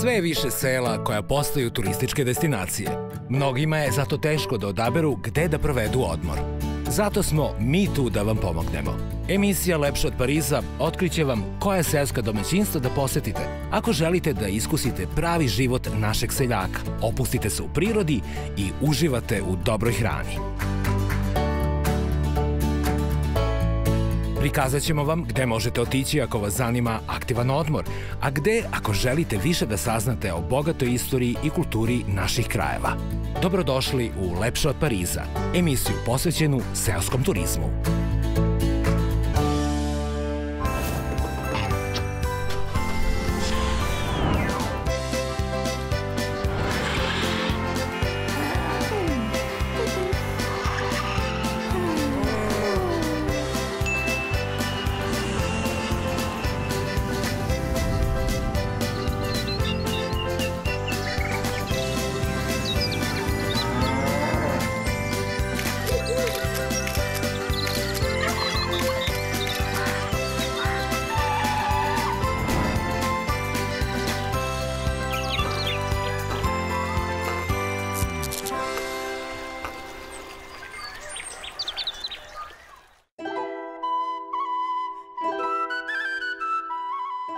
Sve je više sela koja postaju turističke destinacije. Mnogima je zato teško da odaberu gde da provedu odmor. Zato smo mi tu da vam pomognemo. Emisija Lepše od Pariza otkriće vam koja seoska domaćinstva da posetite. Ako želite da iskusite pravi život našeg seljaka, opustite se u prirodi i uživate u dobroj hrani. Prikazat ćemo vam gde možete otići ako vas zanima aktivan odmor, a gde ako želite više da saznate o bogatoj istoriji i kulturi naših krajeva. Dobrodošli u Lepše od Pariza, emisiju posvećenu seoskom turizmu.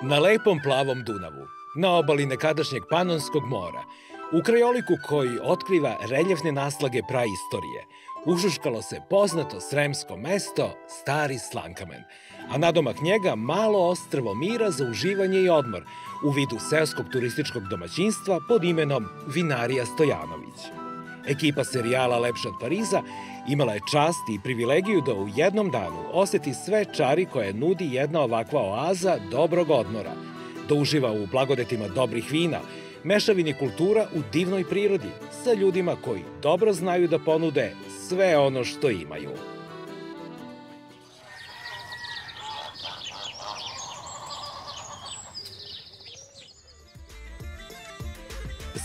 Na lepom plavom Dunavu, na obali nekadašnjeg Panonskog mora, u krajoliku koji otkriva reljefne naslage praistorije, ušuškalo se poznato sremsko mesto Stari Slankamen, a nadomak njega malo ostrvo mira za uživanje i odmor u vidu seoskog turističkog domaćinstva pod imenom Vinarija Stojanović. Ekipa serijala Lepše od Pariza imala je čast i privilegiju da u jednom danu oseti sve čari koje nudi jedna ovakva oaza dobrog odmora, da uživa u blagodetima dobrih vina, mešavini kultura u divnoj prirodi, sa ljudima koji dobro znaju da ponude sve ono što imaju.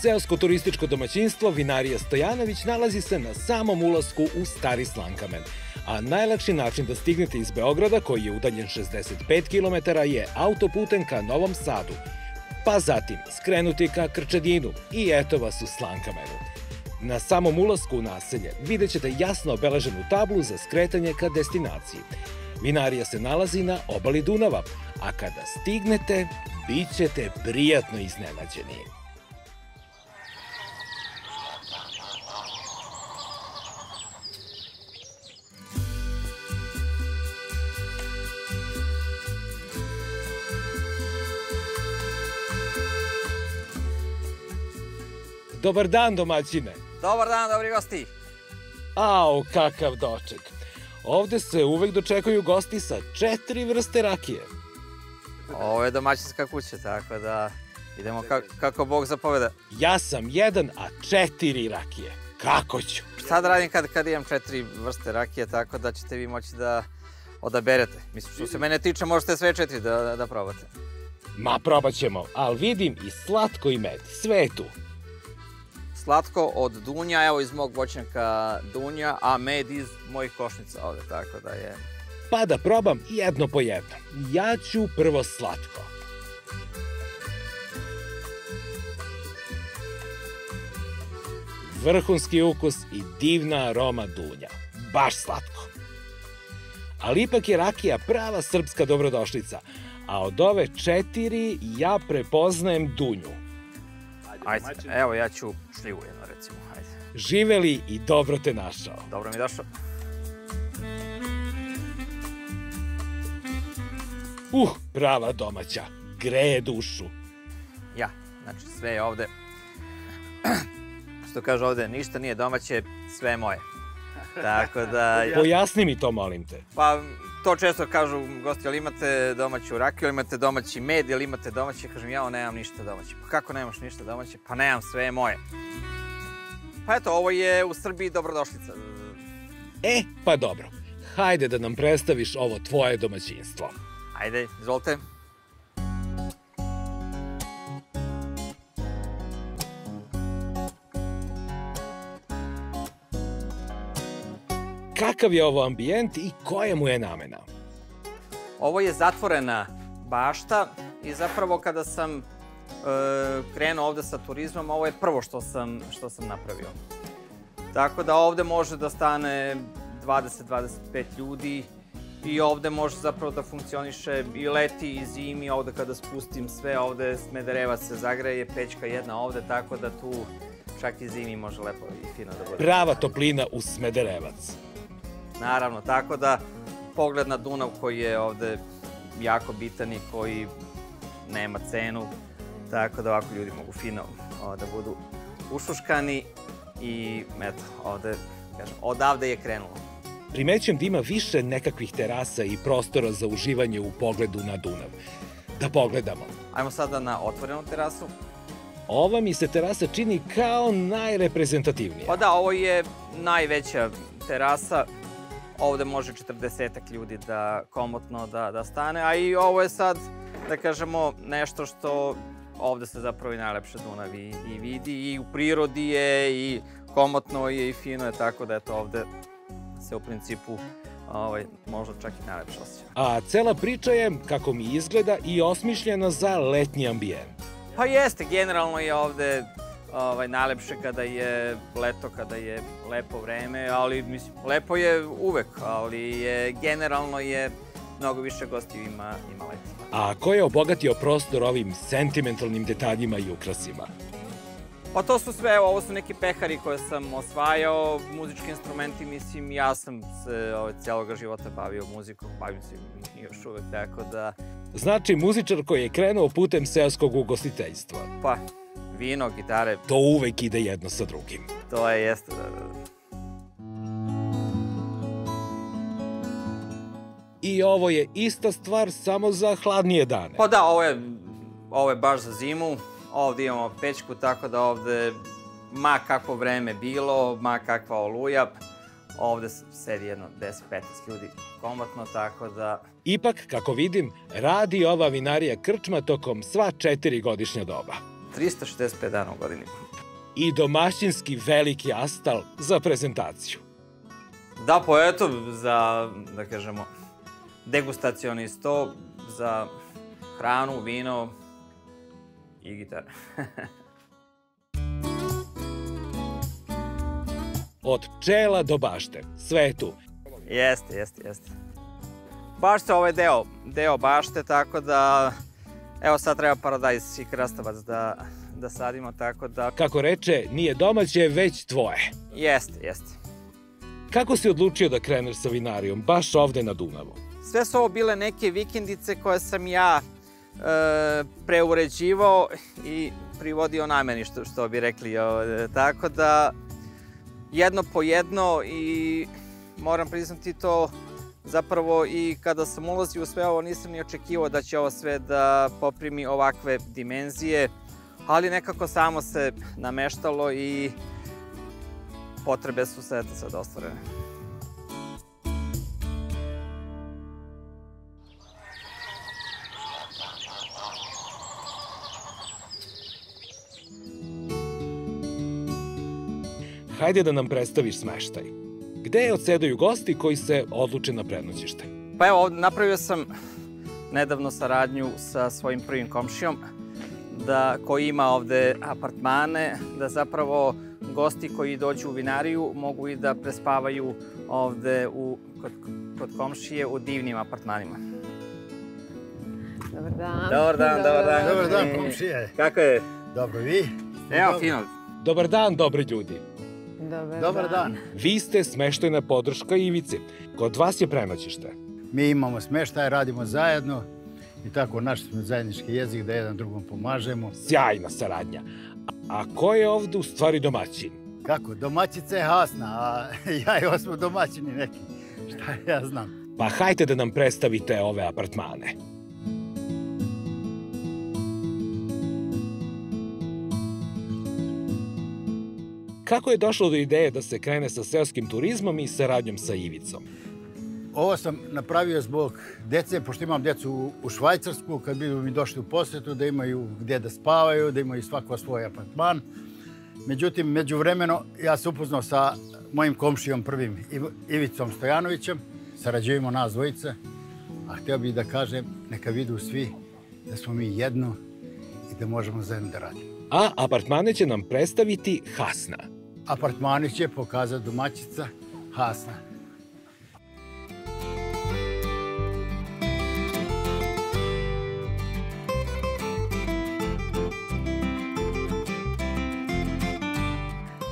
Seosko turističko domaćinstvo Vinarija Stojanović nalazi se na samom ulasku u Stari Slankamen, a najlakši način da stignete iz Beograda, koji je udaljen 65 km, je autoputem ka Novom Sadu, pa zatim skrenuti ka Krčedinu i eto vas u Slankamenu. Na samom ulasku u naselje vidjet ćete jasno obeleženu tablu za skretanje ka destinaciji. Vinarija se nalazi na obali Dunava, a kada stignete, bit ćete prijatno iznenađeni. Dobar dan, domaćine! Dobar dan, dobri gosti! Au, kakav doček! Ovde se uvek dočekuju gosti sa 4 vrste rakije. Ovo je domaćinska kuća, tako da idemo kako Bog zapoveda. Ja sam jedan, a 4 rakije. Kako ću? Šta da radim kad imam 4 vrste rakije, tako da ćete vi moći da odaberete. Mislim, što se mene tiče, možete sve 4 da probate. Ma, probat ćemo, ali vidim i slatko i med, sve je tu. Slatko od dunja, evo iz mog voćnjaka dunja, a med iz mojih košnica ovde, tako da je... Pa da probam jedno po jedno. Ja ću prvo slatko. Vrhunski ukus i divna aroma dunja. Baš slatko. Ali ipak je rakija prava srpska dobrodošlica, a od ove 4 ja prepoznajem dunju. Ajde, evo ja ću šljivu jedno, recimo, ajde. Živeli i dobro te našao. Dobro mi došao. Prava domaća, greje dušu. Ja, znači sve je ovde, što kaže ovde, ništa nije domaće, sve je moje. Tako da... Pojasni mi to, molim te. Pa, to često kažu gosti, ali imate domaću rakiju, ili imate domaći med, ili imate domaće, kažem, ja nemam ništa domaće. Pa kako nemaš ništa domaće? Pa nemam, sve je moje. Pa eto, ovo je u Srbiji dobrodošlica. Pa dobro. Hajde da nam predstaviš ovo tvoje domaćinstvo. Ajde, izvolite. Kakav je ovo ambijent i koja mu je namena? Ovo je zatvorena bašta i zapravo kada sam krenuo ovde sa turizmom, ovo je prvo što sam napravio. Tako da ovde može da stane 20-25 ljudi i ovde može zapravo da funkcioniše i leti i zimi, ovde kada spustim sve, ovde Smederevac se zagreje, pećka jedna ovde, tako da tu čak i zimi može lepo i fino da bude. Prava toplina uz Smederevac. Naravno, tako da pogled na Dunav koji je ovde jako bitan i koji nema cenu, tako da ovako ljudi mogu fino da budu ušuškani i eto, ovde, kažem, odavde je krenulo. Primećujem da ima više nekakvih terasa i prostora za uživanje u pogledu na Dunav. Da pogledamo. Ajmo sada na otvorenu terasu. Ova mi se terasa čini kao najreprezentativnija. Pa da, ovo je najveća terasa. Ovde može 40 ljudi da komotno da stane, a i ovo je sad, da kažemo, nešto što ovde se zapravo i najlepše Dunav i vidi, i u prirodi je, i komotno je, i fino je, tako da eto ovde se u principu možda čak i najlepše osjeća. A cela priča je, kako mi izgleda, i osmišljena za letnji ambijent. Pa jeste, generalno je ovde najlepše kada je leto, kada je lepo vreme, ali mislim, lepo je uvek, ali generalno je mnogo više gostiju ima leti. A ko je obogatio prostor ovim sentimentalnim detaljima i ukrasima? Pa to su sve, ovo su neki pehari koje sam osvajao, muzički instrumenti, mislim, ja sam se cijeloga života bavio muzikom, bavim se još uvek, tako da... Znači, muzičar koji je krenuo putem seoskog ugostiteljstva. Pa, vino, gitare... To uvek ide jedno sa drugim. To jeste, da. I ovo je ista stvar, samo za hladnije dane. Pa da, ovo je baš za zimu. Ovde imamo pećku, tako da ovde, ma kakvo vreme bilo, ma kakva oluja, ovde sedi jedno 10-15 ljudi komotno, tako da... Ipak, kako vidim, radi ova vinarija krčma tokom sva 4 godišnja doba. 365 dana u godini. I domaćinski veliki astal za prezentaciju. Da, pa eto, za, da kažemo, degustacioni sto, za hranu, vino i gitara. Od pčela do bašte, sve je tu. Jeste. Bašta, ovo je deo bašte, tako da, evo sad treba paradajz i krastavac da sadimo, tako da... Kako reče, nije domaće, već tvoje. Jeste. Kako si odlučio da kreneš sa vinarijom, baš ovde na Dunavu? Sve su ovo bile neke vikendice koje sam ja preuređivao i privodio nameni, što bi rekli. Tako da, jedno po jedno, i moram priznati to, zapravo i kada sam ulazio u sve ovo nisam ni očekivao da će ovo sve da poprimi ovakve dimenzije, ali nekako samo se nameštalo i potrebe su sad ostvarene. Hajde da nam predstaviš smeštaj. Gde odsedaju gosti koji se odluče na prenoćište? Pa evo, napravio sam nedavno saradnju sa svojim prvim komšijom, koji ima ovde apartmane, da zapravo gosti koji dođu u vinariju mogu i da prespavaju ovde kod komšije u divnim apartmanima. Dobar dan. Dobar dan, komšije. Kako je? Dobro, vi? Evo, fino. Dobar dan, dobri ljudi. Dobar dan. Vi ste smeštajna podrška Ivici. Kod vas je prenoćište. Mi imamo smeštaj, radimo zajedno i tako našli smo zajednički jezik da jedan drugom pomažemo. Sjajna saradnja. A ko je ovde u stvari domaćin? Kako? Domaćica je Hasna, a ja i ovo smo domaćini neki. Šta ja znam? Pa hajte da nam predstavite ove apartmane. Kako je došlo do ideje da se krene sa seoskim turizmom i saradnjom sa Ivicom? Ovo sam napravio zbog dece, pošto imam decu u Švajcarsku, kad bi mi došli u posjetu, da imaju gdje da spavaju, da imaju svako svoj apartman. Međutim, međuvremeno, ja se upoznao sa mojim komšijom prvim, Ivicom Stojanovićem. Sarađujemo nas dvojice, a htio bih da kažem, neka vidu svi da smo mi jedno i da možemo zajedno da radimo. A apartmane će nam predstaviti Hasna. Apartmani će pokazati domaćica Hasna.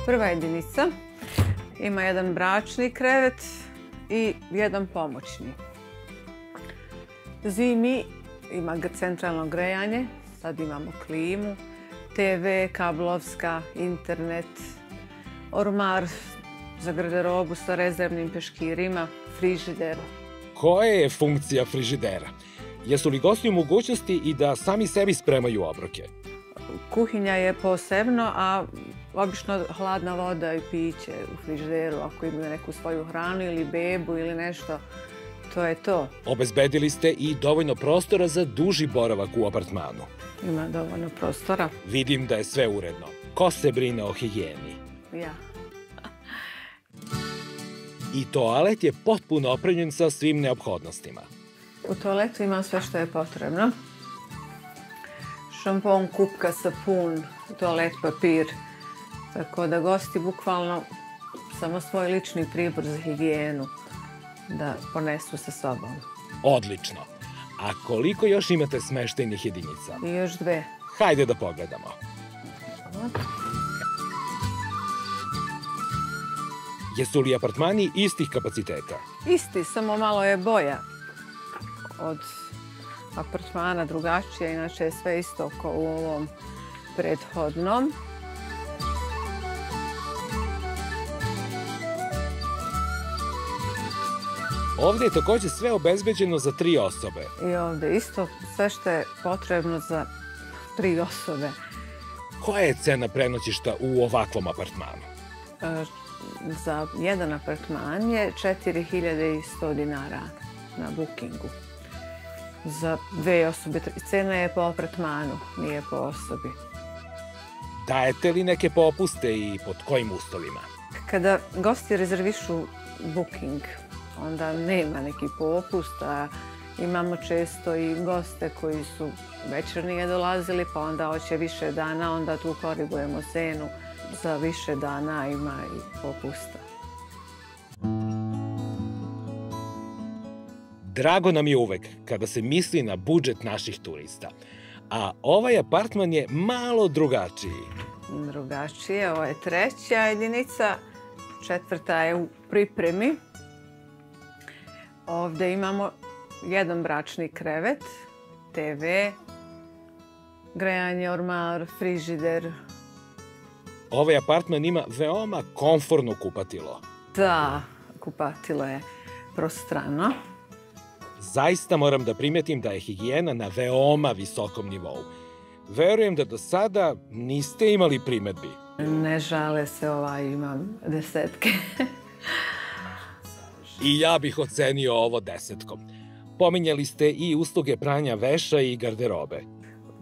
Prva jedinica ima jedan bračni krevet i jedan pomoćni. Zimi ima centralno grejanje, sad imamo klimu, TV, kablovska, internet, ormar za garderobu sa rezervnim peškirima, frižider. Koja je funkcija frižidera? Jesu li gosti u mogućnosti i da sami sebi spremaju obroke? Kuhinja je posebno, a obično hladna voda i piće u frižideru, ako imaju neku svoju hranu ili bebu ili nešto, to je to. Obezbedili ste i dovoljno prostora za duži boravak u apartmanu. Ima dovoljno prostora. Vidim da je sve uredno. Ko se brine o higijeni? Ja. I toalet je potpuno opremljen sa svim neophodnostima. U toaletu ima sve što je potrebno. Šampon, kupka, sapun, toalet papir. Tako da gosti bukvalno samo svoj lični pribor za higijenu da ponesu sa sobom. Odlično. A koliko još imate smeštajnih jedinica? I još 2. Hajde da pogledamo. Jesu li apartmani istih kapaciteta? Isti, samo malo je boja od apartmana drugačija, inače je sve isto kao u ovom prethodnom. Ovde je takođe sve obezbeđeno za 3 osobe. I ovde isto sve što je potrebno za 3 osobe. Koja je cena prenoćišta u ovakvom apartmanu? Za jedan apartman je 4100 dinara na bookingu. Za 2 osobe, cena je po apartmanu, nije po osobi. Dajete li neke popuste i pod kojim uslovima? Kada gosti rezervišu booking, onda nema neki popust, a imamo često i goste koji su večer nije dolazili, pa onda hoće više dana, onda tu korigujemo cenu. Za više dana ima i popusta. Drago nam je uvek kada se misli na budžet naših turista. A ovaj apartman je malo drugačiji. Drugačije, ovo je 3. jedinica, 4. je u pripremi. Ovde imamo jedan bračni krevet, TV, grejanje, ormar, frižider. Ovaj apartman ima veoma komforno kupatilo. Da, kupatilo je prostrano. Zaista moram da primetim da je higijena na veoma visokom nivou. Verujem da do sada niste imali primetbi. Ne žale se, imam 10. I ja bih ocenio ovo 10. Pominjali ste i usluge pranja veša i garderobe.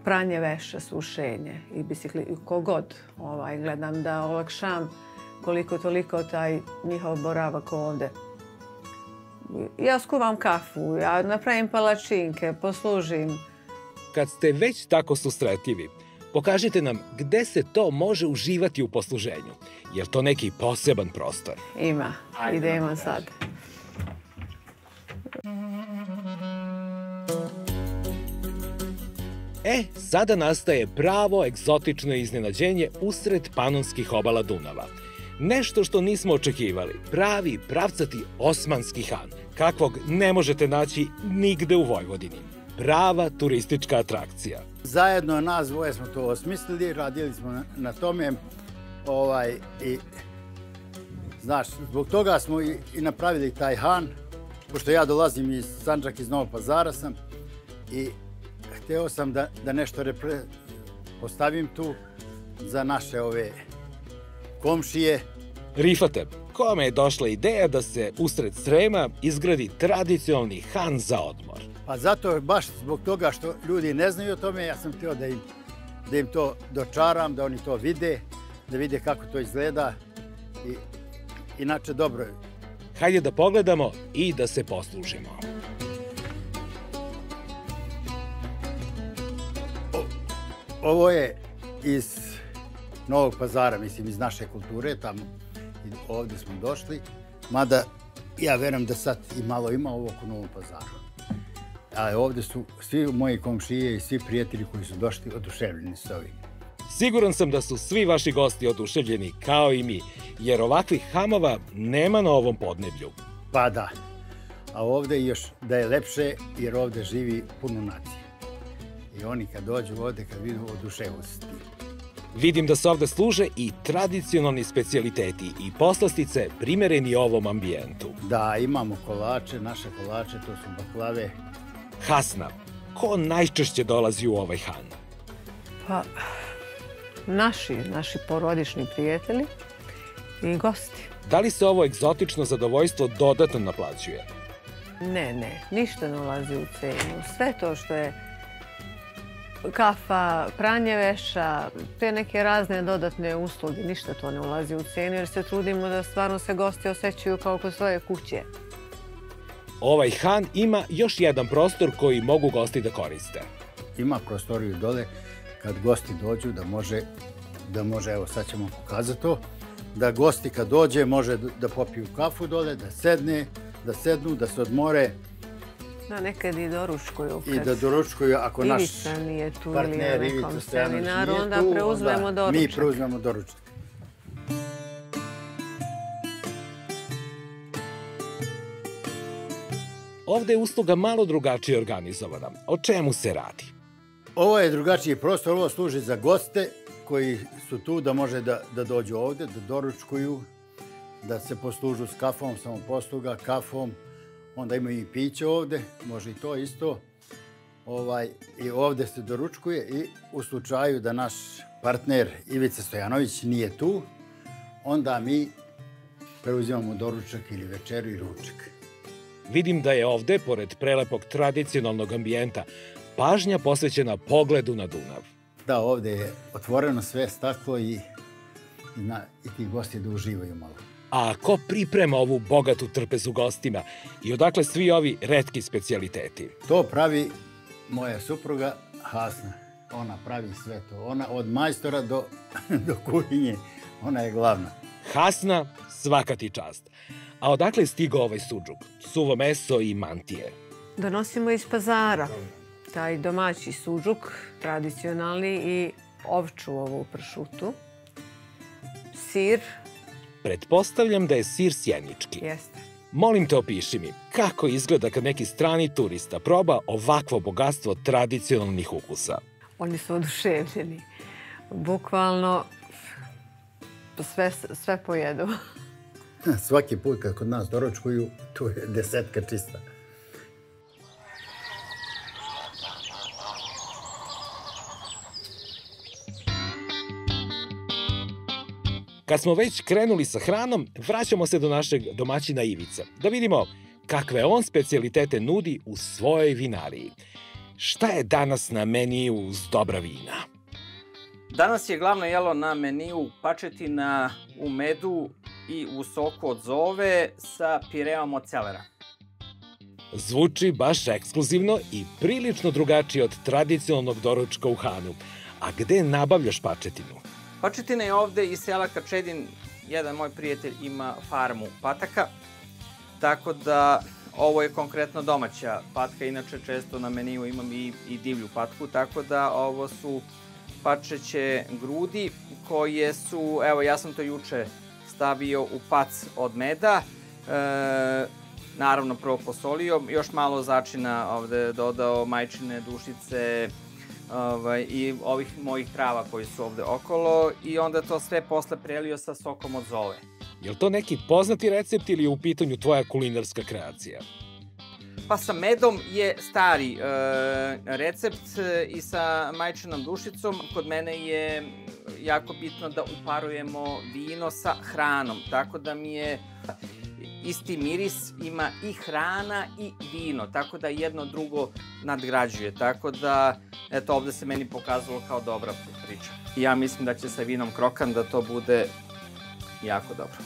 Pranje veša, sušenje i bicikli, kogod. Gledam da olakšam koliko toliko taj njihov boravak ovde. Ja skuvam kafu, ja napravim palačinke, poslužim. Kad ste već tako susretljivi, pokažite nam gde se to može uživati u posluženju. Je li to neki poseban prostor? Ima, idemo sad. Sada nastaje pravo egzotično iznenađenje usred panonskih obala Dunava. Nešto što nismo očekivali, pravi, pravcati osmanski han, kakvog ne možete naći nigde u Vojvodini. Prava turistička atrakcija. Zajedno nas dvoje smo to osmislili, radili smo na tome. Znaš, zbog toga smo i napravili taj han, pošto ja dolazim iz Sandžaka, iz Novog Pazara sam, i hteo sam da nešto postavim tu za naše ove komšije. Rifate, kome je došla ideja da se usred Srema izgradi tradicionalni han za odmor? Pa zato, baš zbog toga što ljudi ne znaju o tome, ja sam htio da im to dočaram, da oni to vide, da vide kako to izgleda. Inače, dobro je. Hajde da pogledamo i da se poslužimo. Ovo je iz Novog Pazara, mislim iz naše kulture, tamo i ovdje smo došli. Mada ja verujem da sad i malo ima ovo u Novom Pazaru. A ovdje su svi moji komšije i svi prijatelji koji su došli oduševljeni s ovim. Siguran sam da su svi vaši gosti oduševljeni kao i mi, jer ovakvih hamova nema na ovom podneblju. Pa da. A ovdje još da je lepše jer ovdje živi puno nacije. I oni kad dođu ovdje, kad vidu, oduševu se s tim. Vidim da se ovde služe i tradicionalni specijaliteti i poslastice primereni ovom ambijentu. Da, imamo kolače, naše kolače, to su baklave. Hasna, ko najčešće dolazi u ovaj han? Pa, naši porodični prijatelji i gosti. Da li se ovo egzotično zadovoljstvo dodatno naplaćuje? Ne, ništa ne ulazi u cenu. Sve to što je kafa, pranje veša, te neke razne dodatne usluge, ništa to ne ulazi u cenu jer se trudimo da stvarno se gosti osjećaju kao kod svoje kuće. Ovaj han ima još jedan prostor koji mogu gosti da koriste. Ima prostoriju dole, kad gosti dođu da može, evo sad ćemo pokazati to, da gosti kad dođe može da popiju kafu dole, da sednu, da se odmore. Da, nekad i doručkuju. I da doručkuju, ako naš Ivica nije tu partner ili Ivica nekom Stojanović seminaru, nije onda tu, preuzmemo doručak. mi preuzmemo doručak. Ovde je usluga malo drugačije organizovana. O čemu se radi? Ovo je drugačiji prostor, ovo služi za goste koji su tu da može da dođu ovde, da doručkuju, da se poslužu s kafom, samoposluga, kafom. Onda imaju i piće ovde, može i to isto. I ovde se doručkuje i u slučaju da naš partner Ivica Stojanović nije tu, onda mi preuzimamo doručak ili večeru i ručak. Vidim da je ovde, pored prelepog tradicionalnog ambijenta, pažnja posvećena pogledu na Dunav. Da, ovde je otvoreno sve staklo i ti gosti da uživaju malo. A ko priprema ovu bogatu trpezu gostima i odakle svi ovi retki specijaliteti? To pravi moja supruga Hasna. Ona pravi sve to. Ona od majstora do kuhinje. Ona je glavna. Hasna, svaka ti čast. A odakle je stigao ovaj suđuk? Suvo meso i mantije? Donosimo iz Pazara. Taj domaći suđuk, tradicionalni i ovču ovu pršutu. Sir. Pretpostavljam da je sir sjenički. Jeste. Molim te, opiši mi, kako izgleda kad neki strani turista proba ovakvo bogatstvo tradicionalnih ukusa? Oni su oduševljeni. Bukvalno sve pojedu. Svaki put kad kod nas doručkuju, tu je 10 čista. Kad smo već krenuli sa hranom, vraćamo se do našeg domaćina Ivice, da vidimo kakve on specijalitete nudi u svojoj vinariji. Šta je danas na meniju uz dobra vina? Danas je glavno jelo na meniju pačetina u medu i u soku od zove sa pireom od celera. Zvuči baš ekskluzivno i prilično drugačije od tradicionalnog doručka u hanu. A gde nabavljaš pačetinu? Pačetina je ovde iz sela Kačedin. Jedan moj prijatelj ima farmu pataka, tako da ovo je konkretno domaća patka. Inače, često na meniju imam i divlju patku, tako da ovo su pačeće grudi koje su, evo ja sam to juče stavio u pac od meda, naravno prvo posolio, još malo začina ovde dodao, majčine dušice i ovih mojih trava koji su ovde okolo i onda to sve posle prelio sa sokom od zove. Je li to neki poznati recept ili je u pitanju tvoja kulinarska kreacija? Pa sa medom je stari recept i sa majčinom dušicom. Kod mene je jako bitno da uparujemo vino sa hranom, tako da mi je isti miris, ima i hrana i vino, tako da jedno drugo nadgrađuje. Tako da, eto, ovde se meni pokazalo kao dobra priča. Ja mislim da će sa vinom krokan da to bude jako dobro.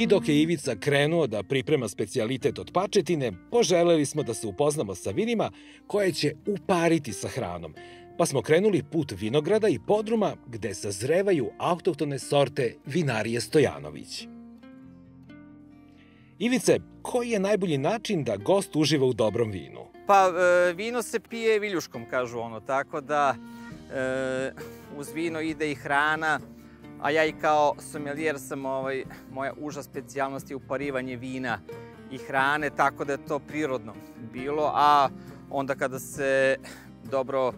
I dok je Ivica krenuo da priprema specijalitet od pačetine, poželeli smo da se upoznamo sa vinima koje će upariti sa hranom, pa smo krenuli put vinograda i podruma gde sazrevaju autohtone sorte vinarije Stojanović. Ivice, koji je najbolji način da gost uživa u dobrom vinu? Pa, vino se pije viljuškom, kažu ono, tako da uz vino ide i hrana, a ja i kao sommelier sam, moja uža specijalnost je uparivanje vina i hrane, tako da je to prirodno bilo, a onda kada se dobro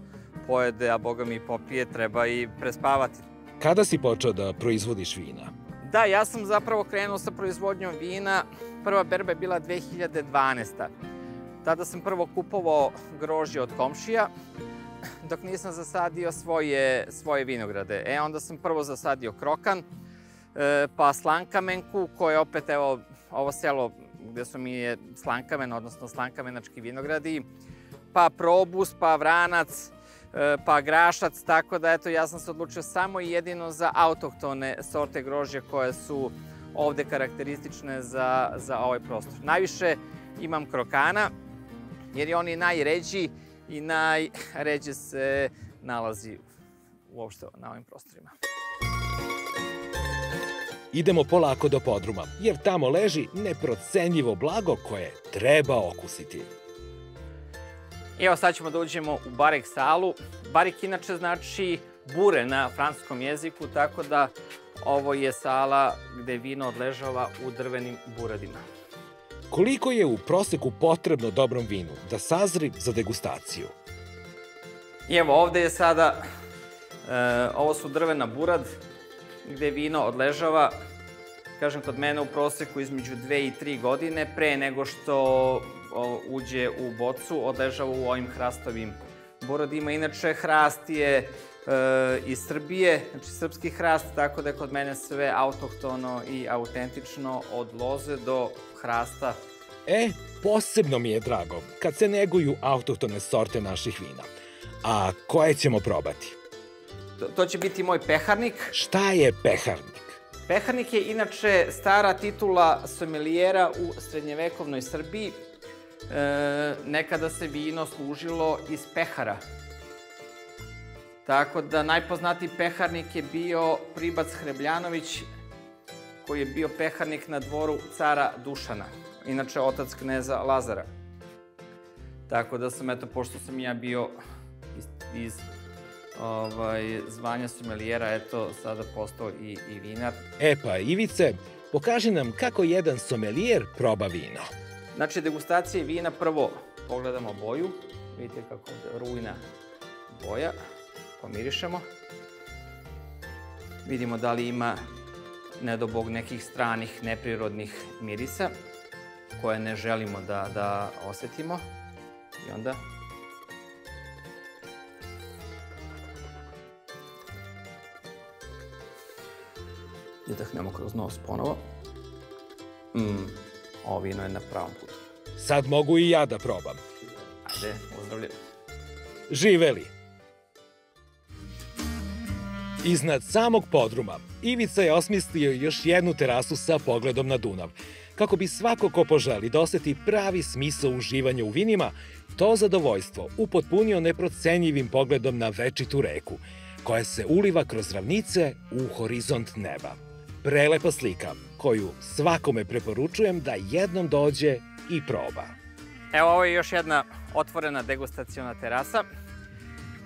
pojede, a boga mi popije, treba i prespavati. Kada si počeo da proizvodiš vina? Da, ja sam zapravo krenuo sa proizvodnjom vina. Prva berba je bila 2012. Tada sam prvo kupovao grožđe od komšija, dok nisam zasadio svoje vinograde. Onda sam prvo zasadio krokan, pa slankamenku, koje opet, evo, ovo selo gde su mi je slankamen, odnosno slankamenački vinogradi, pa probus, pa vranac, pa grašac, tako da, eto, ja sam se odlučio samo i jedino za autohtone sorte grožđa koje su ovde karakteristične za ovaj prostor. Najviše imam krokana, jer je oni najređi i najređe se nalazi uopšte na ovim prostorima. Idemo polako do podruma, jer tamo leži neprocenljivo blago koje treba okusiti. Evo, sad ćemo da uđemo u barik salu. Barik inače znači bure na francuskom jeziku, tako da ovo je sala gde vino odležava u drvenim buradima. Koliko je u proseku potrebno dobrom vinu da sazri za degustaciju? I evo, ovde je sada, ovo su drvena burad gde vino odležava, kažem, kod mene u proseku između 2 i 3 godine, pre nego što uđe u bocu, odležava u ovim hrastovim buradima. Inače, hrast je iz Srbije, znači srpski hrast, tako da je kod mene sve autohtono i autentično od loze do hrasta. Posebno mi je drago kad se neguju autohtone sorte naših vina. A koje ćemo probati? To će biti moj peharnik. Šta je peharnik? Peharnik je inače stara titula sommelijera u srednjevekovnoj Srbiji. Nekada se vino služilo iz pehara. Tako da najpoznatiji peharnik je bio Pribac Hrebljanović, koji je bio peharnik na dvoru cara Dušana, inače otac kneza Lazara. Tako da sam, eto, pošto sam ja bio iz zvanja sommelijera, eto, sada postao i vinar. Pa, Ivice, pokaži nam kako jedan sommelijer proba vino. Znači, degustacije vina, prvo pogledamo boju, vidite kako je rujna boja, pomirišemo. Vidimo da li ima, ne do Bog, nekih stranih, neprirodnih mirisa koje ne želimo da osetimo. I onda udahnemo kroz nos ponovo. Ovo vino je na pravom putu. Sad mogu i ja da probam. Ajde, pozdravljam. Živeli! Iznad samog podruma Ivica je osmislio još jednu terasu sa pogledom na Dunav, kako bi svako ko poželi da oseti pravi smisao uživanja u vinima, to zadovoljstvo upotpunio neprocenjivim pogledom na večitu reku, koja se uliva kroz ravnice u horizont neba. Prelepa slika, koju svakome preporučujem da jednom dođe i proba. Evo, ovo je još jedna otvorena degustaciona terasa.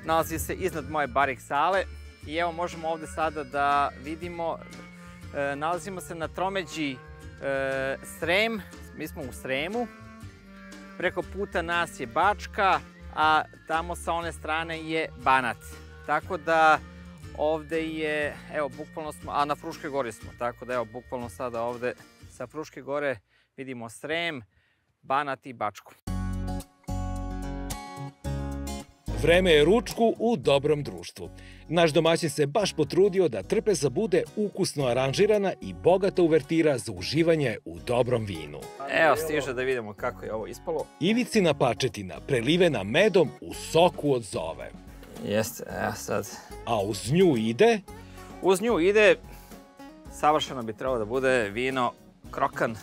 Nalazi se iznad moje barik sale i evo, možemo ovde sada da vidimo, nalazimo se na tromeđi Srem, mi smo u Sremu, preko puta nas je Bačka, a tamo sa one strane je Banat. Tako da ovde je, evo, bukvalno smo, a na Fruškoj gori smo, tako da evo, bukvalno sada ovde sa Fruške gore vidimo Srem, Banat i Bačku. Vreme je ručku u dobrom društvu. Naš domaćin se baš potrudio da trpeza bude ukusno aranžirana i bogata uvertira za uživanje u dobrom vinu. Evo, stiže da vidimo kako je ovo ispalo. Ivicina pačetina prelivena medom u soku od zove. Jeste, evo sad. A uz nju ide? Uz nju ide, savršeno bi trebalo da bude vino Krokan,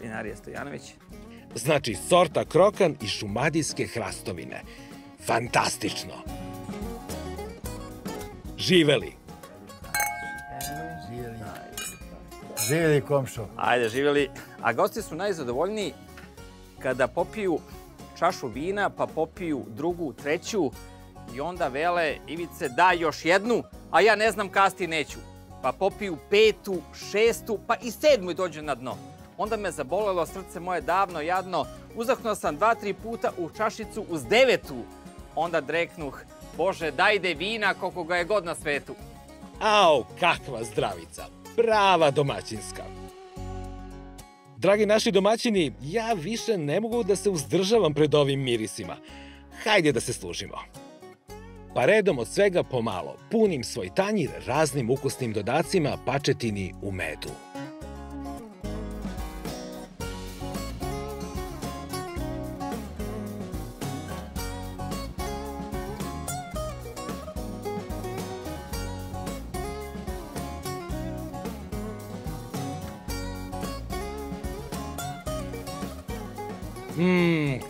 vinarija Stojanović. Znači, sorta Krokan i šumadijske hrastovine. Fantastično! Živeli! Živjeli komšo. Ajde, živjeli. A gosti su najzadovoljniji kada popiju čašu vina, pa popiju drugu, treću i onda vele, Ivice, daj još jednu, a ja ne znam, kasti neću. Pa popiju petu, šestu, pa i sedmu i dođu na dno. Onda me zabolelo srce moje davno, jadno. Uzahnuo sam 2-3 puta u čašicu uz devetu. Onda dreknuh, Bože, dajde vina koliko ga je god na svetu. Au, kakva zdravica! Prava domaćinska! Dragi naši domaćini, ja više ne mogu da se uzdržavam pred ovim mirisima. Hajde da se služimo. Pa redom od svega pomalo, punim svoj tanjir raznim ukusnim dodacima pačetini u medu.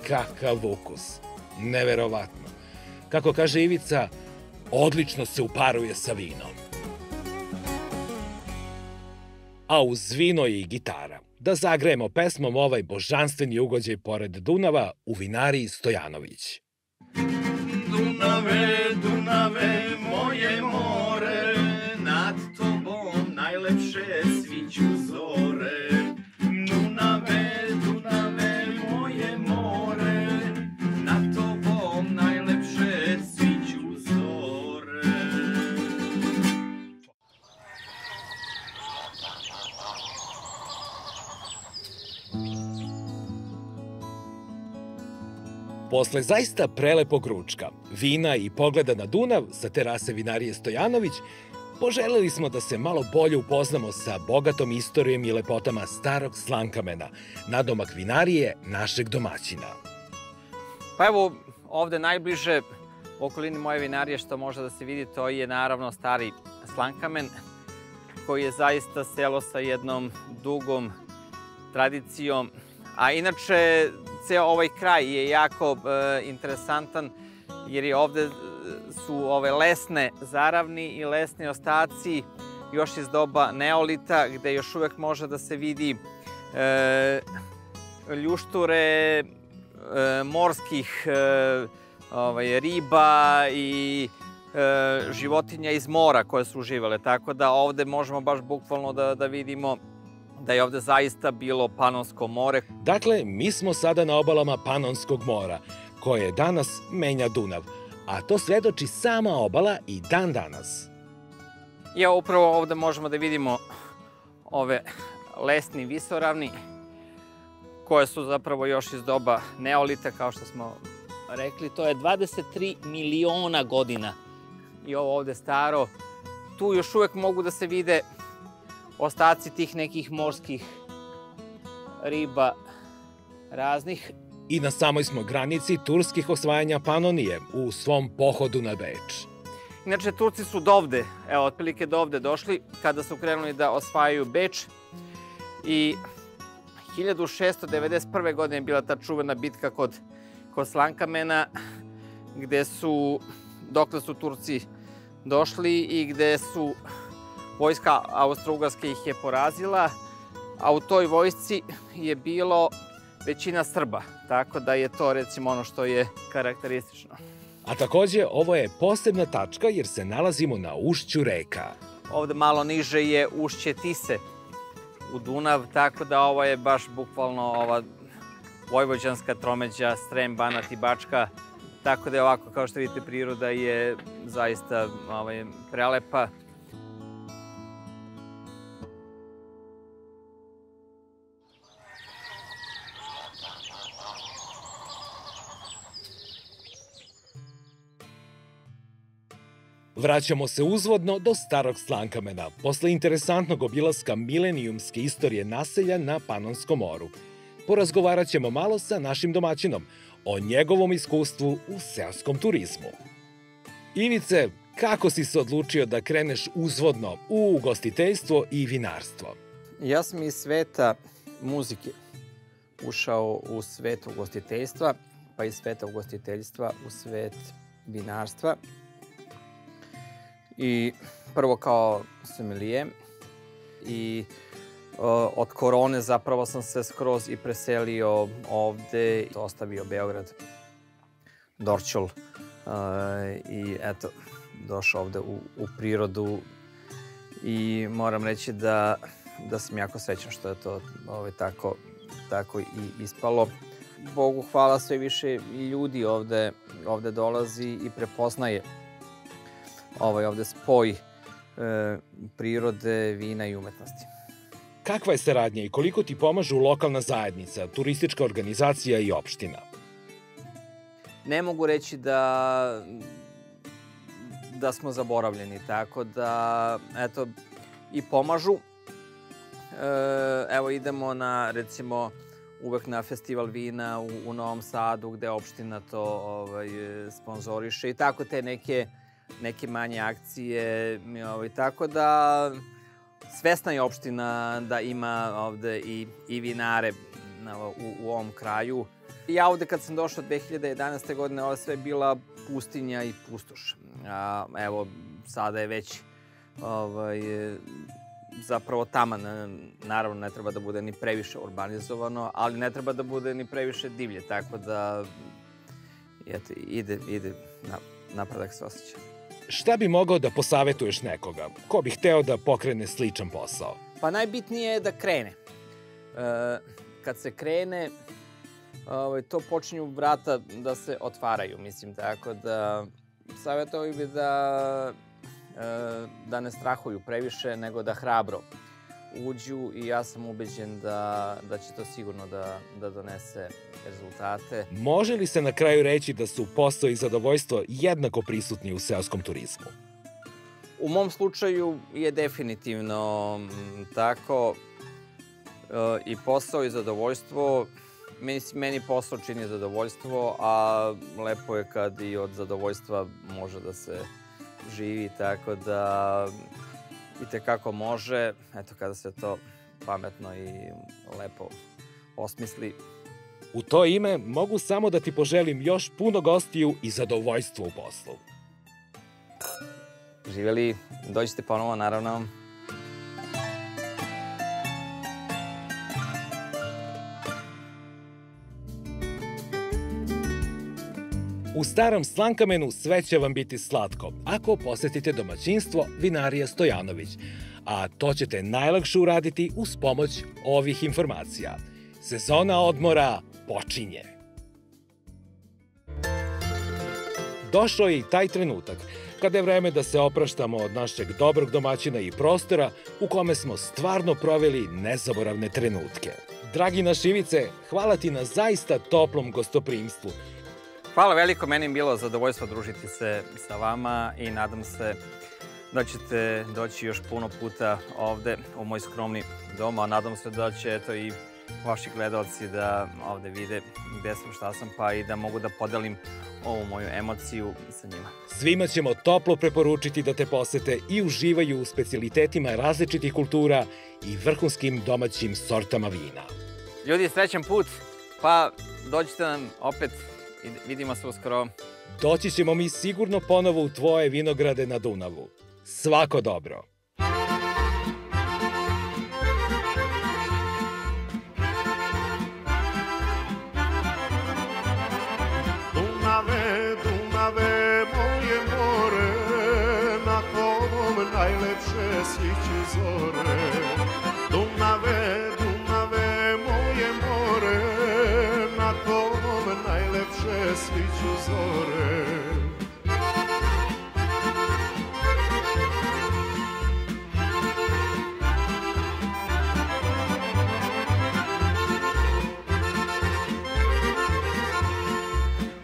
Kakav ukus. Neverovatno. Kako kaže Ivica, odlično se uparuje sa vinom. A uz vino i gitara, da zagrejemo pesmom ovaj božanstveni ugođaj pored Dunava u vinariji Stojanović. Dunave, Dunave, moje more, nad tobom najlepše sviću zore. Dunave, Dunave, moje more, nad tobom najlepše sviću zore. Posle zaista prelepog ručka, vina i pogleda na Dunav sa terase vinarije Stojanović, poželeli smo da se malo bolje upoznamo sa bogatom istorijom i lepotama starog Slankamena, nadomak vinarije našeg domaćina. Pa evo, ovde najbliže u okolini moje vinarije što može da se vidi, to je naravno stari Slankamen, koji je zaista selo sa jednom dugom tradicijom. A inače, ceo ovaj kraj je jako interesantan, jer je ovde su ove lesne zaravni i lesni ostaci još iz doba neolita, gde još uvek može da se vidi ljušture morskih riba i životinja iz mora koje su uživale. Tako da ovde možemo baš bukvalno da vidimo da je ovde zaista bilo Panonsko more. Dakle, mi smo sada na obalama Panonskog mora, koje danas menja Dunav, a to svedoči sama obala i dan danas. I evo, upravo ovde možemo da vidimo ove lesni visoravni, koje su zapravo još iz doba neolita, kao što smo rekli. To je 23 miliona godina i ovo ovde staro. Tu još uvek mogu da se vide ostaci tih nekih morskih riba raznih. I na samoj smo granici turskih osvajanja Panonije u svom pohodu na Beč. Inače, Turci su dovde, evo, otprilike dovde došli kada su krenuli da osvajaju Beč i 1691. godine je bila ta čuvena bitka kod Slankamena, dokle su Turci došli i gde su vojska Austro-Ugarske ih je porazila, a u toj vojsci je bilo većina Srba, tako da je to recimo ono što je karakteristično. A takođe, ovo je posebna tačka jer se nalazimo na ušću reka. Ovde malo niže je ušće Tise u Dunav, tako da ovo je baš bukvalno ova vojvođanska tromeđa, Srem, Banat i Bačka. Tako da je ovako, kao što vidite, priroda je zaista prelepa. Vraćamo se uzvodno do starog Slankamena, posle interesantnog obilaska milenijumske istorije naselja na Panonskom moru. Porazgovarat ćemo malo sa našim domaćinom o njegovom iskustvu u seoskom turizmu. Ivice, kako si se odlučio da kreneš uzvodno u ugostiteljstvo i vinarstvo? Ja sam iz sveta muzike ušao u svet ugostiteljstva, pa iz sveta ugostiteljstva u svet vinarstva. I prvo kao sommelier i od korone zapravo sam se skroz i preselio ovde, ostavio Beograd, Dorćol i eto, došao ovde u prirodu i moram reći da sam jako srećan što je to tako i ispalo. Bogu hvala, sve više ljudi ovde dolazi i prepoznaje ovde spoj prirode, vina i umetnosti. Kakva je saradnja i koliko ti pomažu lokalna zajednica, turistička organizacija i opština? Ne mogu reći da smo zaboravljeni, tako da, eto, i pomažu. Evo, idemo na, recimo, uvek na festival vina u Novom Sadu, gde opština to sponzoriše i tako te neke manje akcije. Tako da, svesna je opština da ima ovde i vinare u ovom kraju. Ja ovde kad sam došao 2011. godine, ovo sve je bila pustinja i pustoš. Evo, sada je već zapravo taman. Naravno, ne treba da bude ni previše urbanizovano, ali ne treba da bude ni previše divlje, tako da ide napredak se osjeća. Šta bi mogao da posavetuješ nekoga? Ko bi hteo da pokrene sličan posao? Pa najbitnije je da krene. Kad se krene, to počinju vrata da se otvaraju, mislim, tako da savjetovao bih da ne strahuju previše, nego da hrabro uđu i ja sam ubeđen da će to sigurno da donese rezultate. Može li se na kraju reći da su posao i zadovoljstvo jednako prisutni u seoskom turizmu? U mom slučaju je definitivno tako. I posao i zadovoljstvo. Meni posao čini zadovoljstvo, a lepo je kad i od zadovoljstva može da se živi, tako da itekako može, eto, kada se to pametno i lepo osmisli. U to ime mogu samo da ti poželim još puno gostiju i zadovoljstvo u poslu. Živjeli, dođite ponovo, naravno. U Starom Slankamenu sve će vam biti slatko ako posetite domaćinstvo Vinarija Stojanović, a to ćete najlakše uraditi uz pomoć ovih informacija. Sezona odmora počinje. Došao je i taj trenutak kada je vreme da se opraštamo od našeg dobrog domaćina i prostora u kome smo stvarno proveli nezaboravne trenutke. Dragi naš Ivice, hvala ti na zaista toplom gostoprimstvu. Hvala veliko, meni je bilo zadovoljstvo družiti se sa vama i nadam se da ćete doći još puno puta ovde u moj skromni dom, a nadam se da će i vaši gledalci da ovde vide gde sam, šta sam, pa i da mogu da podelim ovu moju emociju sa njima. Svima ćemo toplo preporučiti da te posete i uživaju u specijalitetima različitih kultura i vrhunskim domaćim sortama vina. Ljudi, srećan put, pa dođite nam opet i vidimo se uskoro. Doći ćemo mi sigurno ponovo u tvoje vinograde na Dunavu. Svako dobro! Dunave, Dunave, moje more, na tobom najlepše sviću zore. Dunave, Dunave, moje more, na tobom najlepše sviću zore.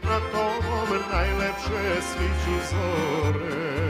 Na tobom najlepše sviću zore.